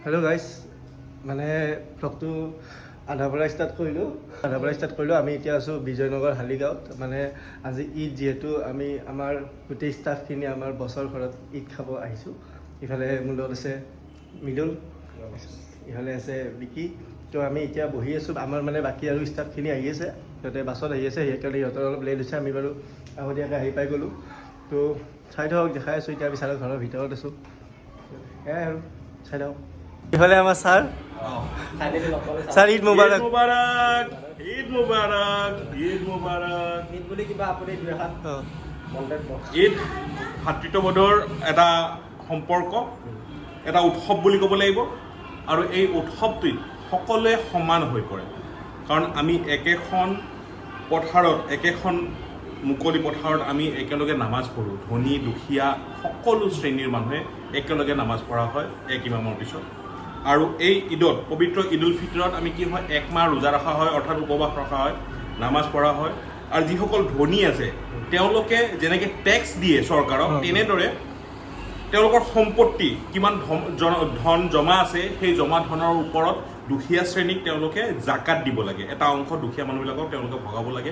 Hello' guys মানে ব্লগটো আধাৰ পৰা start কৰিলোঁ আমি এতিয়া আছোঁ বিজয়নগৰ হালিগাঁৱত মানে আজি ঈদ যিহেতু আমি আমাৰ গোটেই ষ্টাফখিনি আমাৰ বছৰ ঘৰত ঈদ খাব আহিছোঁ ইফালে মোৰ লগত আছে মৃদুল ইফালে আছে বিকি তো আমি এতিয়া বহি আছোঁ আমাৰ মানে বাকী আৰু ষ্টাফখিনি আহি আছে সিহঁতে বাছত আহি আছে সেইকাৰণে সিহঁতৰ অলপ লেট হৈছে আমি বাৰু আগতীয়াকৈ আহি পাই গ'লোঁ তো চাই থাকক দেখাই আছোঁ এতিয়া আমি ছাৰৰ ঘৰৰ ভিতৰত আছোঁ সেয়াই আৰু চাই থাকক ইফালে আমাৰ ছাৰ ছাৰ ঈদ মুবাৰক ঈদ মুবাৰক ঈদ মুবাৰক ঈদ বুলি কিবা আপুনি ঈদ ভাতৃত্ববোধৰ এটা সম্পৰ্ক এটা উৎসৱ বুলি ক'ব লাগিব আৰু এই উৎসৱটিত সকলোৱে সমান হৈ পৰে কাৰণ আমি একেখন পথাৰত একেখন মুকলি পথাৰত আমি একেলগে নামাজ পঢ়োঁ ধনী দুখীয়া সকলো শ্ৰেণীৰ মানুহে একেলগে নামাজ পঢ়া হয় এক ইমামৰ পিছত আৰু এই ঈদত পবিত্ৰ ঈদ উল ফিতৰত আমি কি হয় এক মাহ ৰোজা ৰখা হয় অৰ্থাৎ উপবাস ৰখা হয় নামাজ পঢ়া হয় আৰু যিসকল ধনী আছে তেওঁলোকে যেনেকৈ টেক্স দিয়ে চৰকাৰক তেনেদৰে তেওঁলোকৰ সম্পত্তি কিমান ধন জমা আছে সেই জমা ধনৰ ওপৰত দুখীয়া শ্ৰেণীক তেওঁলোকে জাকাত দিব লাগে এটা অংশ দুখীয়া মানুহবিলাকক তেওঁলোকে ভগাব লাগে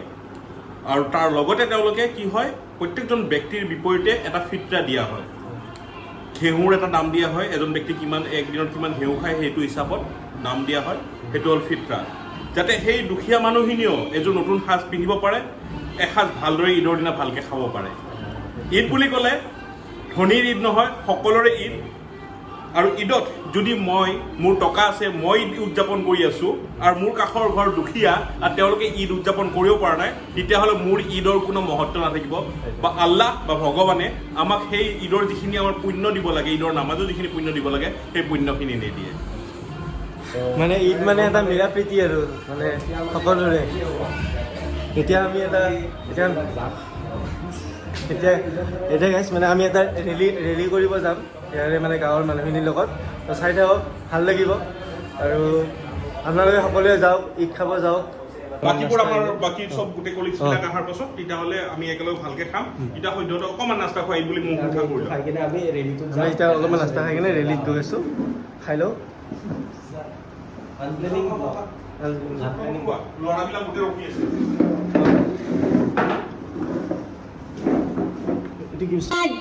আৰু তাৰ লগতে তেওঁলোকে কি হয় প্ৰত্যেকজন ব্যক্তিৰ বিপৰীতে এটা ফিতৰা দিয়া হয় ঘেঁহুৰ এটা দাম দিয়া হয় এজন ব্যক্তি কিমান একদিনত কিমান ঘেঁহু খায় সেইটো হিচাপত দাম দিয়া হয় সেইটো হ'ল ফিতৰা যাতে সেই দুখীয়া মানুহখিনিও এযোৰ নতুন সাজ পিন্ধিব পাৰে এসাঁজ ভালদৰে ঈদৰ দিনা ভালকৈ খাব পাৰে ঈদ বুলি ক'লে ধনীৰ ঈদ নহয় সকলোৰে ঈদ আৰু ঈদত যদি মোৰ টকা আছে মই ঈদ উদযাপন কৰি আছোঁ আৰু মোৰ কাষৰ ঘৰ দুখীয়া আৰু তেওঁলোকে ঈদ উদযাপন কৰিব পৰা নাই তেতিয়াহ'লে মোৰ ঈদৰ কোনো মহত্ব নাথাকিব বা আল্লাহ বা ভগৱানে আমাক সেই ঈদৰ যিখিনি আমাৰ পুণ্য দিব লাগে ঈদৰ নামাজৰ যিখিনি পুণ্য দিব লাগে সেই পুণ্যখিনি নিদিয়ে মানে ঈদ মানে এটা মিলা প্ৰীতি আৰু মানে সকলোৰে এতিয়া আমি এতিয়া গাইছ মানে আমি এটা ৰেলী কৰিব যাম ইয়াৰে মানে গাঁৱৰ মানুহখিনিৰ লগত তো চাই থাকক ভাল লাগিব আৰু আপোনালোকে সকলোৱে যাওক ঈদ খাব যাওক বাকীবোৰ আমাৰ বাকী চব গোটেই কলিগছবিলাক অহাৰ পাছত তেতিয়াহ'লে আমি একেলগে ভালকৈ খাম এতিয়া সদ্যহতে অকণমান নাস্তা খুৱাই বুলি মোক কথা কৰিলোঁ আমি এতিয়া অলপমান নাস্তা খাই কিনে ৰেলীত গৈ আছোঁ খাই লওঁ ল'ৰাবিলাক গোটেই ৰখি আছে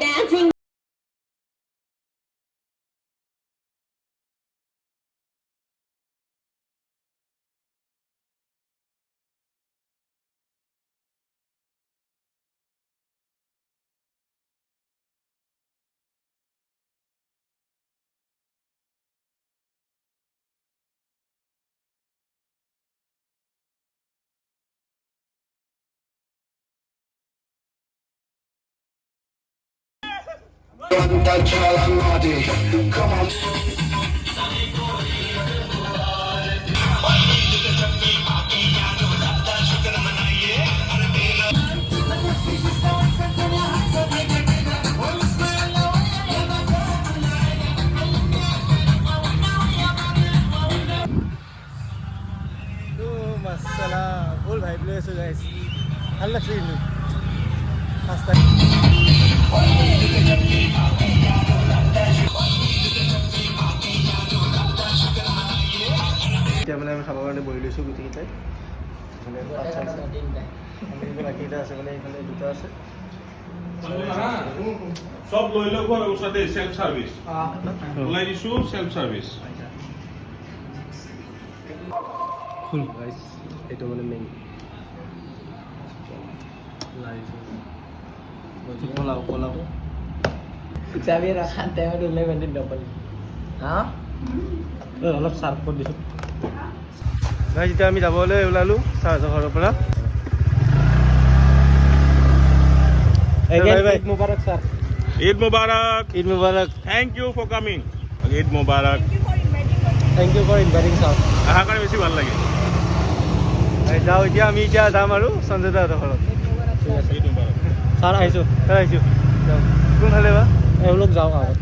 dancing. Come on. মাছালা ফুল ভাইব লৈ আছোঁ গাইছ ভাল লাগছে কিন্তু পাঁচটা এতিয়া মানে আমি খাবৰ কাৰণে বহি লৈছোঁ গোটেইকেইটাই মানে বাকীকেইটা আছে মানে এইফালে দুটা আছে সব লৈ লওক ওচৰতে চেল্ফ চাৰ্ভিচ ওলাই দিছোঁ চেল্ফ চাৰ্ভিচ ফুল গাইছ এইটো মানে মেইন পোলাও চাবি ৰাখান টাইমত ওলাই বান্ধি নপালি হা অলপ চাৰ্ভ কৰি দিছোঁ গাইছ এতিয়া আমি যাবলৈ ওলালোঁ ছাৰহঁতৰ ঘৰৰ পৰা ঈদ মুবাৰক ছাৰ ঈদ মুবাৰক ঈদ মুবাৰক thank you for coming Eid মুবাৰক thank you for inviting sir আহা কাৰণে বেছি ভাল লাগে যাওঁ এতিয়া আমি যাম আৰু সঞ্জয় দাহঁতৰ ঘৰত ঈদ মুবাৰক ছাৰ আহিছোঁ যাওঁ কোনফালে বা এওঁলোক যাওঁ আগত